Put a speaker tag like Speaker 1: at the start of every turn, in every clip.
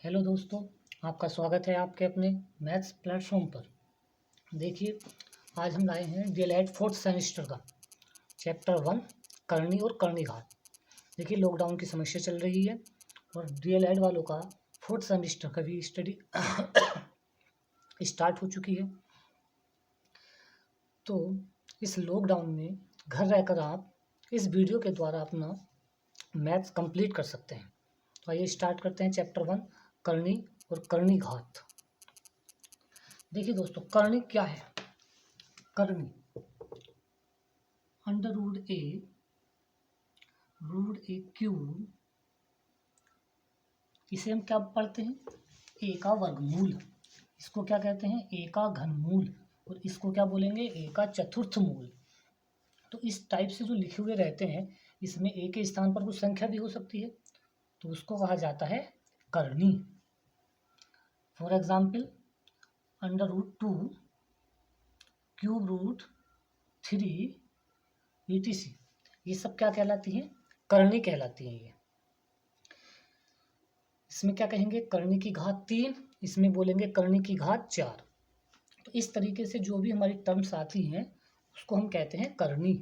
Speaker 1: Hello दोस्तों, आपका स्वागत है आपके अपने मैथ्स प्लेटफॉर्म पर। देखिए, आज हम लाए हैं डीएलएड फोर्थ सेमेस्टर का चैप्टर 1 करनी और करनी घात। देखिए, लॉकडाउन की समस्या चल रही है और डीएलएड वालों का फोर्थ सेमेस्टर का भी स्टडी स्टार्ट हो चुकी है। तो इस लॉकडाउन में घर रहकर आप इस वीडियो के द्वारा अपना मैथ्स कंप्लीट कर सकते हैं। तो आइए स्टार्ट करते हैं चैप्टर 1 करनी और करनी घात। देखिए दोस्तों, करनी क्या है? करनी अंडर रूट ए क्यूब, इसे हम क्या पढ़ते हैं? ए का वर्गमूल। इसको क्या कहते हैं? ए का घनमूल। और इसको क्या बोलेंगे? ए का चतुर्थ मूल। तो इस टाइप से जो लिखे हुए रहते हैं, इसमें ए के स्थान पर कुछ संख्या भी हो सकती है, तो उसको कहा जाता है करनी। For example, under root 2 cube root 3 etc, ये सब क्या कहलाती हैं? करनी कहलाती हैं। ये इसमें क्या कहेंगे? करनी की घात 3, इसमें बोलेंगे करनी की घात 4। तो इस तरीके से जो भी हमारी टर्म्स आती हैं उसको हम कहते हैं करनी।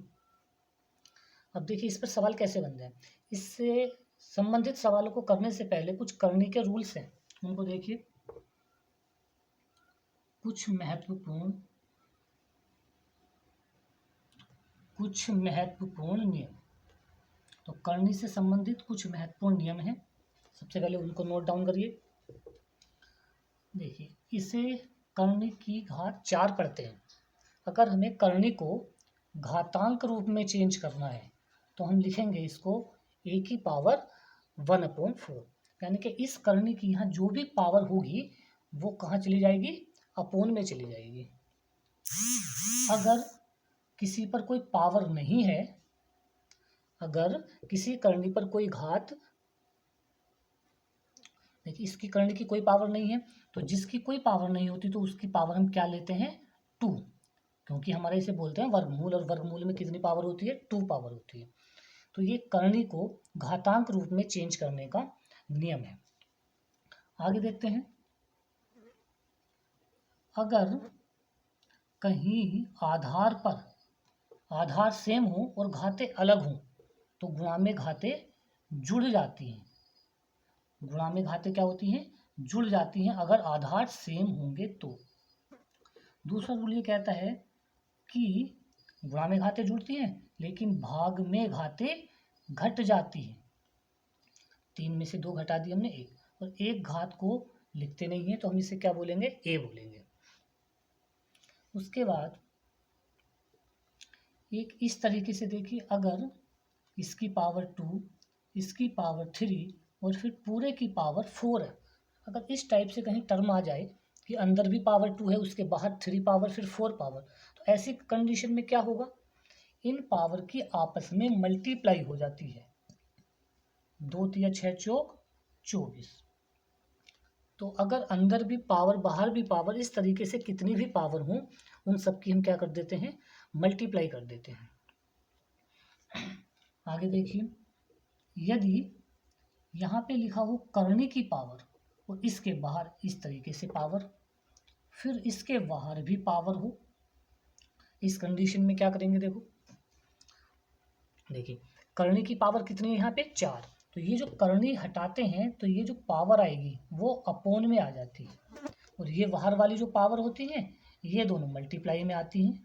Speaker 1: अब देखिए, इस पर सवाल कैसे बनते हैं। इससे संबंधित सवालों को करने से पहले कुछ करनी के रूल्स हैं, उनको देखिए। कुछ महत्वपूर्ण नियम। तो करनी से संबंधित कुछ महत्वपूर्ण नियम हैं, सबसे पहले उनको नोट डाउन करिए। देखिए, इसे करनी की घात 4 पढ़ते हैं। अगर हमें करनी को घातांक रूप में चेंज करना है तो हम लिखेंगे इसको ए की पावर 1/4, यानी कि इस करनी की यहाँ जो भी पावर होगी वो कहाँ चली जाएगी? अपोन में चली जाएगी। अगर किसी पर कोई पावर नहीं है, अगर किसी करनी पर कोई घात, देखिए इसकी करनी की कोई पावर नहीं है, तो जिसकी कोई पावर नहीं होती तो उसकी पावर हम क्या लेते हैं? 2, क्योंकि हमारे इसे बोलते हैं वर्गमूल, और वर्गमूल में कितनी पावर होती है? 2 पावर होती है। तो ये करनी को घातांक रूप में चेंज करने का नियम है। आगे देखते हैं, अगर कहीं आधार सेम हो और घातें अलग हों तो गुणा में घातें जुड़ जाती हैं। गुणा में घातें क्या होती हैं? जुड़ जाती हैं, अगर आधार सेम होंगे तो। दूसरा रूल ये कहता है कि गुणा में घातें जुड़ती हैं लेकिन भाग में घातें घट जाती हैं। 3 में से 2 घटा दी हमने 1, और एक घात को लिखते नहीं है तो हम इसे क्या बोलेंगे? ए बोलेंगे। उसके बाद एक इस तरीके से देखिए, अगर इसकी पावर 2, इसकी पावर 3 और फिर पूरे की पावर 4 है, अगर इस टाइप से कहीं टर्म आ जाए कि अंदर भी पावर 2 है, उसके बाहर 3 पावर फिर 4 पावर, तो ऐसी कंडीशन में क्या होगा? इन पावर की आपस में मल्टीप्लाई हो जाती है। 2 तिया 6 चौक 24। तो अगर अंदर भी पावर बाहर भी पावर, इस तरीके से कितनी भी पावर हो, उन सब की हम क्या कर देते हैं? मल्टीप्लाई कर देते हैं। आगे देखिए, यदि यहाँ पे लिखा हो करनी की पावर और इसके बाहर इस तरीके से पावर, फिर इसके बाहर भी पावर हो, इस कंडीशन में क्या करेंगे? देखो, देखिए करनी की पावर कितनी है यहाँ पे? 4। तो ये जो करनी हटाते हैं तो ये जो पावर आएगी वो अपोन में आ जाती है, और ये बाहर वाली जो पावर होती है ये दोनों मल्टीप्लाई में आती हैं।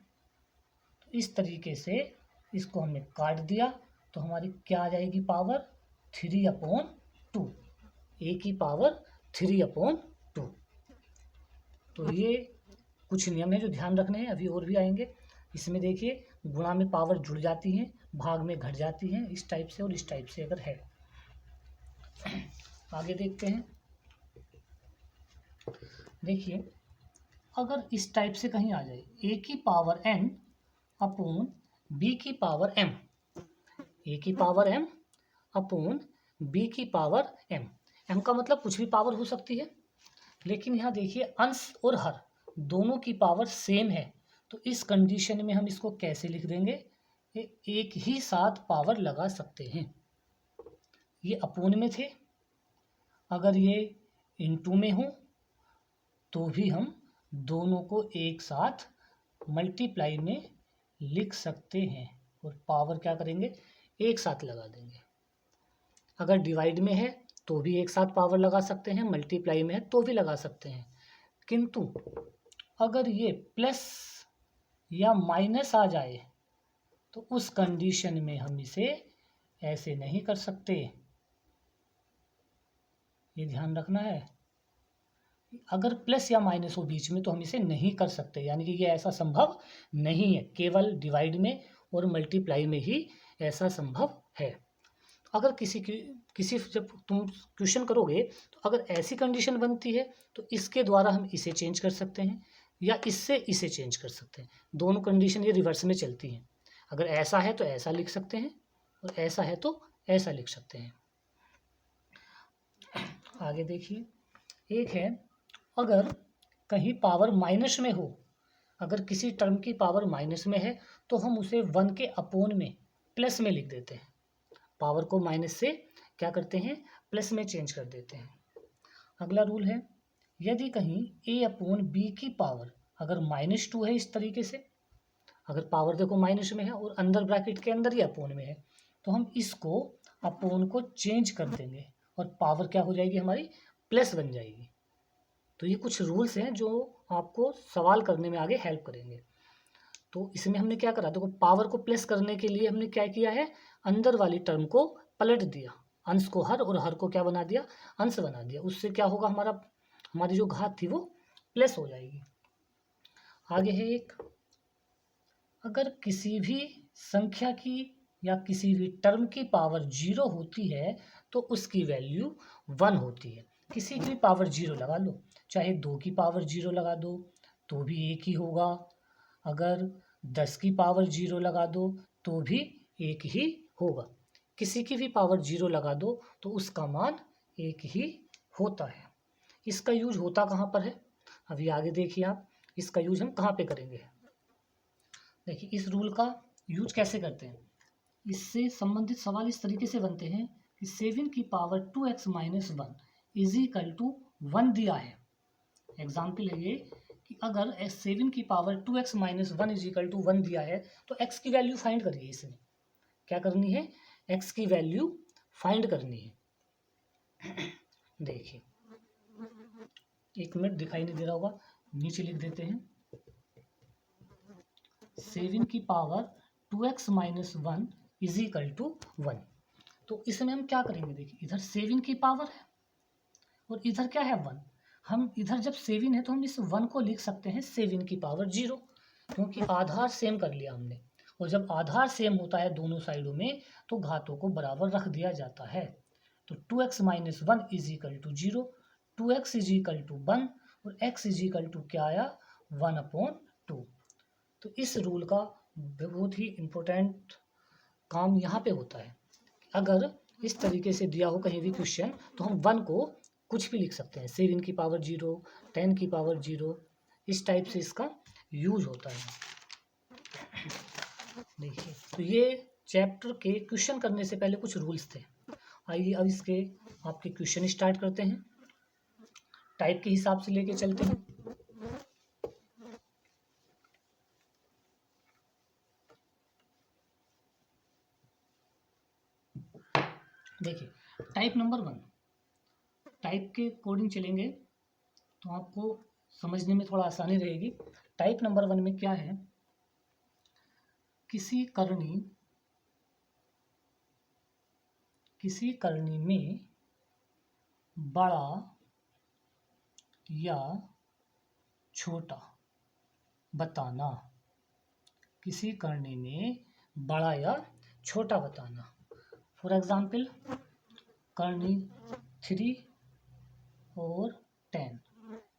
Speaker 1: तो इस तरीके से इसको हमने काट दिया तो हमारी क्या आ जाएगी? पावर 3/2, ए की पावर 3/2। तो ये कुछ नियम है जो ध्यान रखने हैं, अभी और भी आएंगे। इसमें देखिए, गुणा में पावर जुड़ जाती हैं, भाग में घट जाती हैं, इस टाइप से और इस टाइप से अगर है। आगे देखते हैं, देखिए अगर इस टाइप से कहीं आ जाए ए की पावर n अपॉन बी की पावर m, ए की पावर m अपॉन बी की पावर m का मतलब कुछ भी पावर हो सकती है, लेकिन यहाँ देखिए अंश और हर दोनों की पावर सेम है, तो इस कंडीशन में हम इसको कैसे लिख देंगे? एक ही साथ पावर लगा सकते हैं। ये अपोन में थे, अगर ये इनटू में हो तो भी हम दोनों को एक साथ मल्टीप्लाई में लिख सकते हैं और पावर क्या करेंगे, एक साथ लगा देंगे। अगर डिवाइड में है तो भी एक साथ पावर लगा सकते हैं, मल्टीप्लाई में है तो भी लगा सकते हैं, किंतु अगर ये प्लस या माइनस आ जाए तो उस कंडीशन में हम इसे ऐसे नहीं कर सकते। ये ध्यान रखना है, अगर प्लस या माइनस हो बीच में तो हम इसे नहीं कर सकते, यानी कि ये ऐसा संभव नहीं है, केवल डिवाइड में और मल्टीप्लाई में ही ऐसा संभव है। अगर किसी जब तुम क्वेश्चन करोगे तो अगर ऐसी कंडीशन बनती है तो इसके द्वारा हम इसे चेंज कर सकते हैं या इससे इसे चेंज कर सकते हैं। दोनों कंडीशन ये रिवर्स में चलती हैं। अगर ऐसा है तो ऐसा लिख सकते हैं और ऐसा है तो ऐसा लिख सकते हैं। आगे देखिए, एक है अगर कहीं पावर माइनस में हो, अगर किसी टर्म की पावर माइनस में है तो हम उसे 1 के अपोन में प्लस में लिख देते हैं। पावर को माइनस से क्या करते हैं, प्लस में चेंज कर देते हैं। अगला रूल है, यदि कहीं a अपोन बी की पावर अगर -2 है, इस तरीके से अगर पावर देखो माइनस में है और अंदर ब्रैकेट के अंदर ही अपोन में है तो हम इसको अपोन को चेंज कर देंगे और पावर क्या हो जाएगी हमारी, प्लस बन जाएगी। तो ये कुछ रूल्स हैं जो आपको सवाल करने में आगे हेल्प करेंगे। तो इसमें हमने क्या करा, देखो पावर को प्लस करने के लिए हमने क्या किया है, अंदर वाली टर्म को पलट दिया, अंश को हर और हर को क्या बना दिया, अंश बना दिया। उससे क्या होगा, हमारी जो घात थी वो प्लस हो जाएगी। आगे है एक, अगर किसी भी संख्या की या किसी भी टर्म की पावर 0 होती है तो उसकी वैल्यू 1 होती है। किसी की पावर 0 लगा लो, चाहे 2 की पावर 0 लगा दो तो भी एक ही होगा, अगर 10 की पावर 0 लगा दो तो भी एक ही होगा। किसी की भी पावर 0 लगा दो तो उसका मान एक ही होता है। इसका यूज होता कहाँ पर है, अभी आगे देखिए आप, इसका यूज हम कहाँ पे करेंगे। देखिए इस रूल का यूज कैसे करते हैं, इससे संबंधित सवाल इस तरीके से बनते हैं कि 7 की power 2x minus 1 is equal to 1 दिया है। एग्जाम्पल है ये कि अगर 7 की power 2x minus 1 is equal to 1 दिया है तो x की वैल्यू फाइंड करिए। इसमें क्या करनी है, x की वैल्यू फाइंड करनी है। देखिए 1 मिनट, दिखाई नहीं दे रहा होगा, नीचे लिख देते हैं 7 की power 2x minus 1 is equal to 1। तो इसमें हम क्या करेंगे, देखिए इधर 7 की पावर है और इधर क्या है 1। हम इधर जब 7 है तो हम इस 1 को लिख सकते हैं 7 की पावर 0, क्योंकि आधार सेम कर लिया हमने। और जब आधार सेम होता है दोनों साइडों में तो घातों को बराबर रख दिया जाता है। तो 2x minus 1 is equal to 0, 2x is equal to 1 और x इज इक्वल टू क्या आया, 1/2। तो इस रूल का बहुत ही इम्पोर्टेंट काम यहाँ पे होता है। अगर इस तरीके से दिया हो कहीं भी क्वेश्चन तो हम 1 को कुछ भी लिख सकते हैं, 7 की पावर 0, 10 की पावर 0, इस टाइप से इसका यूज होता है। देखिए तो ये चैप्टर के क्वेश्चन करने से पहले कुछ रूल्स थे। आइए अब इसके आपके क्वेश्चन स्टार्ट करते हैं, टाइप के हिसाब से लेके चलते हैं। देखिए टाइप नंबर 1, टाइप के अकॉर्डिंग चलेंगे तो आपको समझने में थोड़ा आसानी रहेगी। टाइप नंबर 1 में क्या है, किसी करनी में बड़ा या छोटा बताना, किसी करनी में बड़ा या छोटा बताना। फॉर एग्जाम्पल करनी 3 और 10,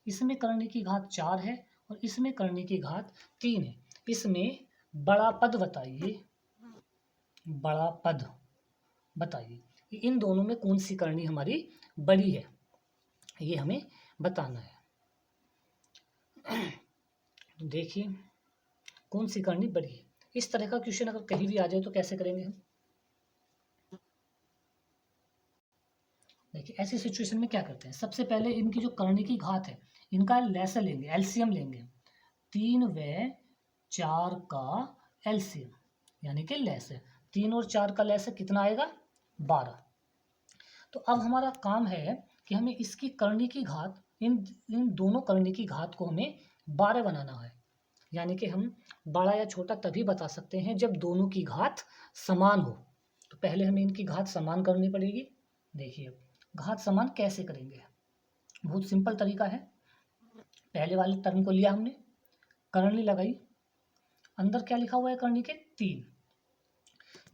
Speaker 1: इसमें करनी की घात 4 है और इसमें करनी की घात 3 है। इसमें बड़ा पद बताइए, बड़ा पद बताइए कि इन दोनों में कौन सी करनी हमारी बड़ी है, ये हमें बताना है। देखिए कौन सी करनी बड़ी है। इस तरह का क्वेश्चन अगर कहीं भी आ जाए तो कैसे करेंगे हम, देखिए ऐसी सिचुएशन में क्या करते हैं, सबसे पहले इनकी जो करनी की घात है इनका लैसा लेंगे, एलसीएम लेंगे। 3 व 4 का एलसीएम यानी कि लैसा, 3 और 4 का लैसा कितना आएगा 12। तो अब हमारा काम है कि हमें इसकी करनी की घात, इन इन दोनों करनी की घात को हमें 12 बनाना है। यानी कि हम बड़ा या छोटा तभी बता सकते हैं जब दोनों की घात समान हो। तो पहले हमें इनकी घात समान करनी पड़ेगी। देखिए घात समान कैसे करेंगे, बहुत सिंपल तरीका है। पहले वाले टर्म को लिया हमने, करनी लगाई, अंदर क्या लिखा हुआ है करनी के 3।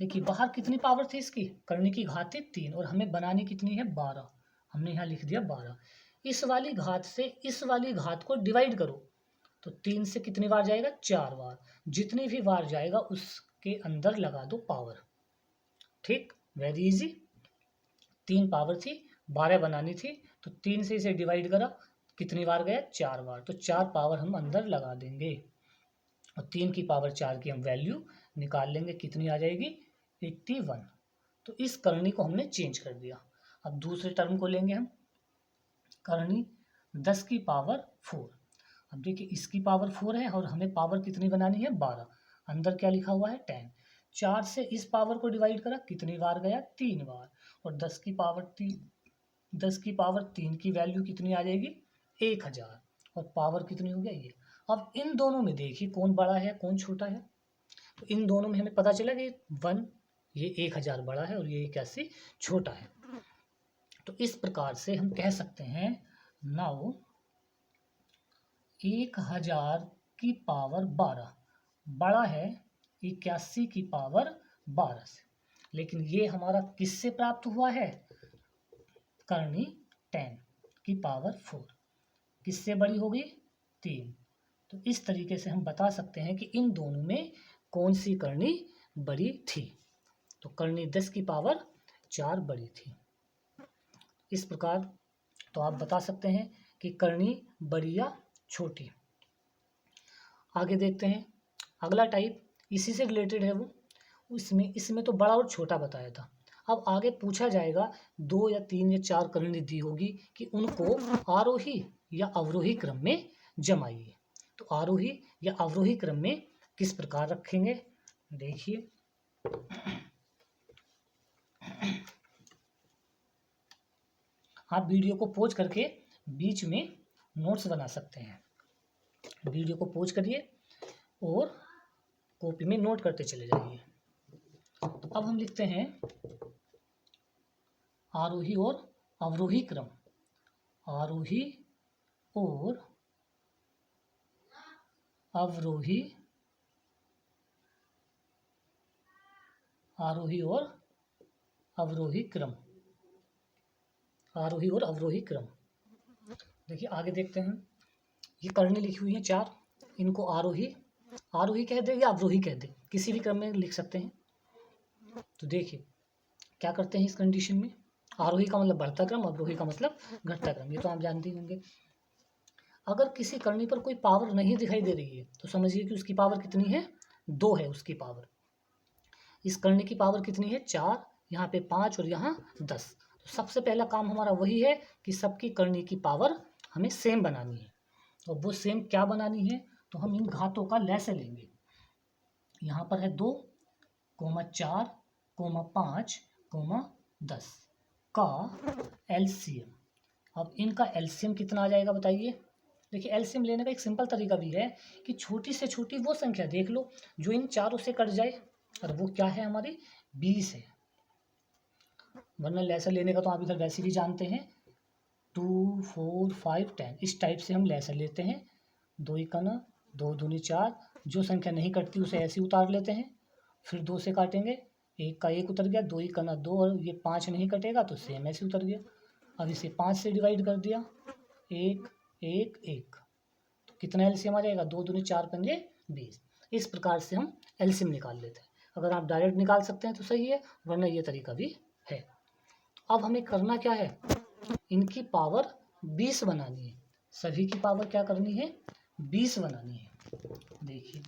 Speaker 1: देखिए बाहर कितनी पावर थी इसकी, करनी की घात थी 3 और हमें बनानी कितनी है 12, हमने यहाँ लिख दिया 12। इस वाली घात से इस वाली घात को डिवाइड करो तो 3 से कितनी बार जाएगा 4 बार, जितनी भी बार जाएगा उसके अंदर लगा दो पावर। ठीक, वेरी इजी। 3 पावर थी, 12 बनानी थी, तो 3 से इसे डिवाइड करा, कितनी बार गया 4 बार, तो 4 पावर हम अंदर लगा देंगे और 3 की पावर 4 की हम वैल्यू निकाल लेंगे, कितनी आ जाएगी 81। तो इस करनी को हमने चेंज कर दिया। अब दूसरे टर्म को लेंगे हम, करनी 10 की पावर 4। अब देखिए इसकी पावर 4 है और हमें पावर कितनी बनानी है 12, अंदर क्या लिखा हुआ है 10। 4 से इस पावर को डिवाइड करा, कितनी बार गया 3 बार, और 10 की पावर 3 की वैल्यू कितनी आ जाएगी 1000, और पावर कितनी हो गया ये। अब इन दोनों में देखिए कौन बड़ा है कौन छोटा है, तो इन दोनों में हमें पता चला कि 1 ये 1000 बड़ा है और ये 81 छोटा है। तो इस प्रकार से हम कह सकते हैं नाउ 1000 की पावर 12 बड़ा है 81 की पावर 12 से। लेकिन ये हमारा किससे प्राप्त हुआ है, करनी 10 की पावर 4 किससे बड़ी होगी 3। तो इस तरीके से हम बता सकते हैं कि इन दोनों में कौन सी करनी बड़ी थी। तो करनी 10 की पावर 4 बड़ी थी। इस प्रकार तो आप बता सकते हैं कि करनी बड़ी या छोटी। आगे देखते हैं अगला टाइप, इसी से रिलेटेड है वो, इसमें तो बड़ा और छोटा बताया था। अब आगे पूछा जाएगा 2 या 3 या 4 करनी दी होगी कि उनको आरोही या अवरोही क्रम में जमाइए। तो आरोही या अवरोही क्रम में किस प्रकार रखेंगे, देखिए आप वीडियो को पॉज करके बीच में नोट्स बना सकते हैं। वीडियो को पॉज करिए और कॉपी में नोट करते चले जाइए। तो अब हम लिखते हैं आरोही और अवरोही क्रम, आरोही और अवरोही, आरोही और अवरोही क्रम, आरोही और अवरोही क्रम। देखिए आगे देखते हैं, ये करनी लिखी हुई है 4, इनको आरोही आरोही कह दे या अवरोही कह दे, किसी भी क्रम में लिख सकते हैं। तो देखिए क्या करते हैं इस कंडीशन में, आरोही का मतलब बढ़ता क्रम, अवरोही का मतलब घटता क्रम, ये तो आप जानते ही होंगे। अगर किसी करनी पर कोई पावर नहीं दिखाई दे रही है तो समझिए कि उसकी पावर कितनी है 2 है उसकी पावर। इस करनी की पावर कितनी है 4, यहाँ पे 5 और यहाँ 10। तो सबसे पहला काम हमारा वही है कि सबकी करनी की पावर हमें सेम बनानी है। और वो सेम क्या बनानी है, तो हम इन घातों का लैसे लेंगे। यहाँ पर है 2, 4, 5, 10 का एलसीएम। अब इनका एलसीएम कितना आ जाएगा बताइए। देखिए एलसीएम लेने का एक सिंपल तरीका भी है कि छोटी से छोटी वो संख्या देख लो जो इन चारों से कट जाए, और वो क्या है हमारी 20 है। वरना लैसर लेने का तो आप इधर वैसे भी जानते हैं 2, 4, 5, 10 इस टाइप से हम लैसर लेते हैं। 2 1 2 दूनी 4, जो संख्या नहीं कटती उसे ऐसे उतार लेते हैं, फिर 2 से काटेंगे, 1 का 1 उतर गया, 2 1 2 और ये 5 नहीं कटेगा तो सेम ऐसे उतर गया। अब इसे 5 से डिवाइड कर दिया, 1 1 1, तो कितना एलसीएम आ जाएगा 2 दूनी 4 पंजे 20। इस प्रकार से हम एलसीएम निकाल लेते हैं। अगर आप डायरेक्ट निकाल सकते हैं तो सही है, वरना ये तरीका भी है। तो अब हमें करना क्या है, इनकी पावर 20 बनानी है, सभी की पावर क्या करनी है 20 बनानी है। देखिए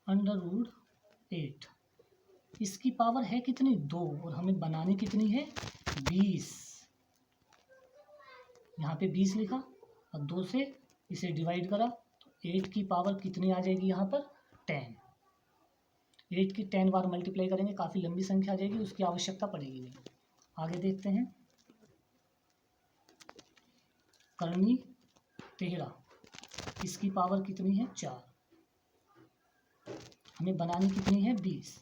Speaker 1: √8 इसकी पावर है कितनी 2 और हमें बनानी कितनी है 20। यहाँ पे 20 लिखा और 2 से इसे डिवाइड करा तो 8 की पावर कितनी आ जाएगी यहाँ पर 10। 8 की 10 बार मल्टीप्लाई करेंगे, काफ़ी लंबी संख्या आ जाएगी, उसकी आवश्यकता पड़ेगी नहीं। आगे देखते हैं करनी 13, इसकी पावर कितनी है 4, हमें बनानी कितनी है 20।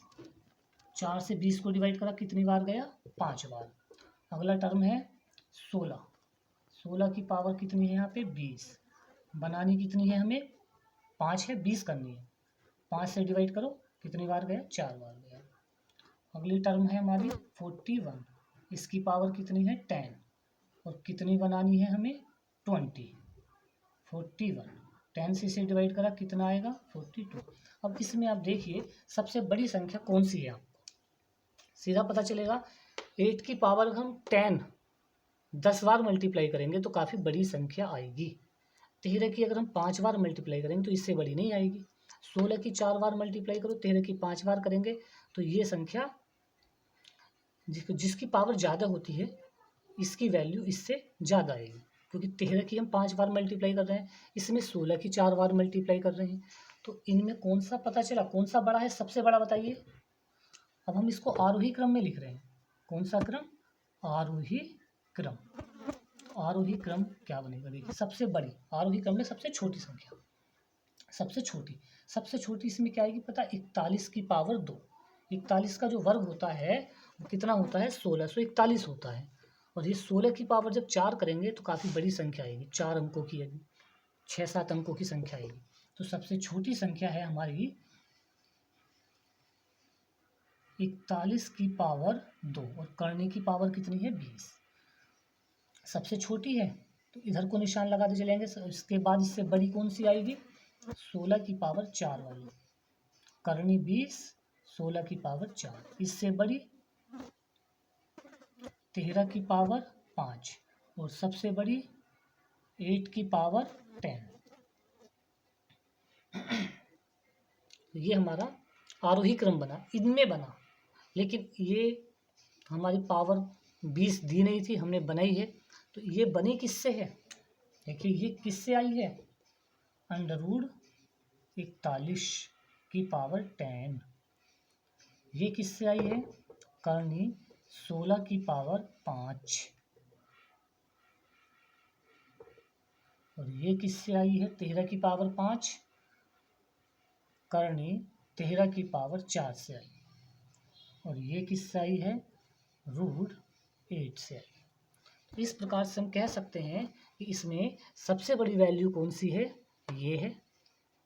Speaker 1: 4 से 20 को डिवाइड करा कितनी बार गया 5 बार। अगला टर्म है 16, 16 की पावर कितनी है यहाँ पे 20, बनानी कितनी है हमें 5 है 20 करनी है, 5 से डिवाइड करो कितनी बार गया 4 बार गया। अगली टर्म है हमारी 41, इसकी पावर कितनी है 10 और कितनी बनानी है हमें 20। 41 10 से इसे डिवाइड करा कितना आएगा 42। अब इसमें आप देखिए सबसे बड़ी संख्या कौन सी है, आपको सीधा पता चलेगा। 8 की पावर हम 10 बार मल्टीप्लाई करेंगे तो काफ़ी बड़ी संख्या आएगी। 13 की अगर हम 5 बार मल्टीप्लाई करेंगे तो इससे बड़ी नहीं आएगी। 16 की 4 बार मल्टीप्लाई करो, 13 की 5 बार करेंगे तो ये संख्या जिसकी पावर ज़्यादा होती है इसकी वैल्यू इससे ज़्यादा आएगी, क्योंकि 13 की हम 5 बार मल्टीप्लाई कर रहे हैं, इसमें 16 की 4 बार मल्टीप्लाई कर रहे हैं। तो इनमें कौन सा पता चला, कौन सा बड़ा है, सबसे बड़ा बताइए। अब हम इसको आरोही क्रम में लिख रहे हैं। कौन सा क्रम, आरोही क्रम। आरोही क्रम क्या बनेगा देखिए, सबसे बड़ी आरोही क्रम में सबसे छोटी संख्या, सबसे छोटी इसमें क्या आएगी पता, 41 की पावर 2। 41 का जो वर्ग होता है वो कितना होता है 1641 होता है, और ये 16 की पावर जब 4 करेंगे तो काफ़ी बड़ी संख्या आएगी, 4 अंकों की आएगी, 6-7 अंकों की संख्या आएगी। तो सबसे छोटी संख्या है हमारी 41 की पावर 2 और करने की पावर कितनी है 20। सबसे छोटी है तो इधर को निशान लगाते चलेंगे। इसके बाद इससे बड़ी कौन सी आएगी 16 की पावर 4 वाली, करनी 20 16 की पावर 4, इससे बड़ी 13 की पावर 5 और सबसे बड़ी 8 की पावर 10। ये हमारा आरोही क्रम बना, इनमें बना, लेकिन ये हमारी पावर 20 दी नहीं थी, हमने बनाई है। तो ये बनी किससे है, देखिए ये किससे आई है, √41 की पावर 10। ये किससे आई है, करनी 16 की पावर 5, और ये किससे आई है 13 की पावर 5, करनी 13 की पावर 4 से आई, और ये किससे आई है √8 से आई। तो इस प्रकार से हम कह सकते हैं कि इसमें सबसे बड़ी वैल्यू कौन सी है, ये है,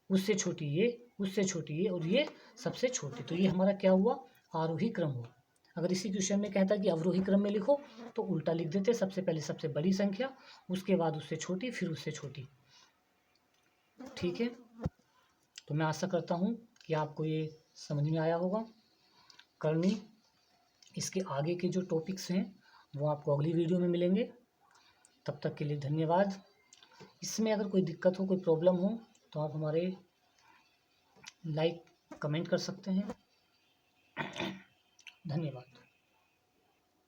Speaker 1: उससे छोटी ये, उससे छोटी ये, और ये सबसे छोटी। तो ये हमारा क्या हुआ, आरोही क्रम हुआ। अगर इसी क्वेश्चन में कहता है कि अवरोही क्रम में लिखो तो उल्टा लिख देते, सबसे पहले सबसे बड़ी संख्या, उसके बाद उससे छोटी, फिर उससे छोटी। ठीक है, तो मैं आशा करता हूँ कि आपको ये समझ में आया होगा करनी। इसके आगे के जो टॉपिक्स हैं वो आपको अगली वीडियो में मिलेंगे। तब तक के लिए धन्यवाद। इसमें अगर कोई दिक्कत हो, कोई प्रॉब्लम हो तो आप हमारे कमेंट कर सकते हैं। धन्यवाद।